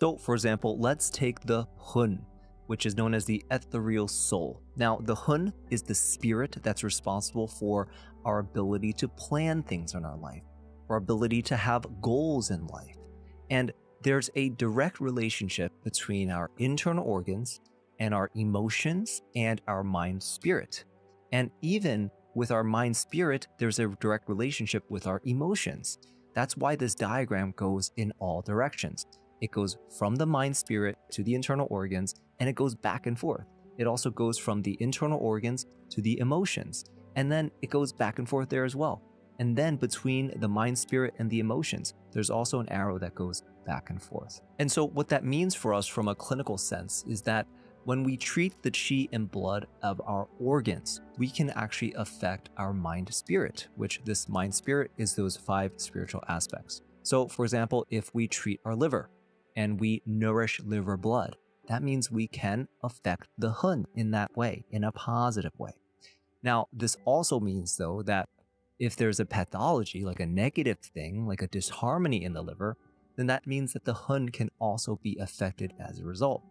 So, for example, let's take the Hun, which is known as the ethereal soul. Now, the Hun is the spirit that's responsible for our ability to plan things in our life, our ability to have goals in life. And there's a direct relationship between our internal organs and our emotions and our mind spirit. And even with our mind spirit, there's a direct relationship with our emotions. That's why this diagram goes in all directions. It goes from the mind spirit to the internal organs, and it goes back and forth. It also goes from the internal organs to the emotions, and then it goes back and forth there as well. And then between the mind spirit and the emotions, there's also an arrow that goes back and forth. And so what that means for us from a clinical sense is that when we treat the qi and blood of our organs, we can actually affect our mind spirit, which this mind spirit is those 5 spiritual aspects. So for example, if we treat our liver and we nourish liver blood, that means we can affect the Hun in that way, in a positive way. Now, this also means though that if there's a pathology, like a negative thing, like a disharmony in the liver, then that means that the Hun can also be affected as a result.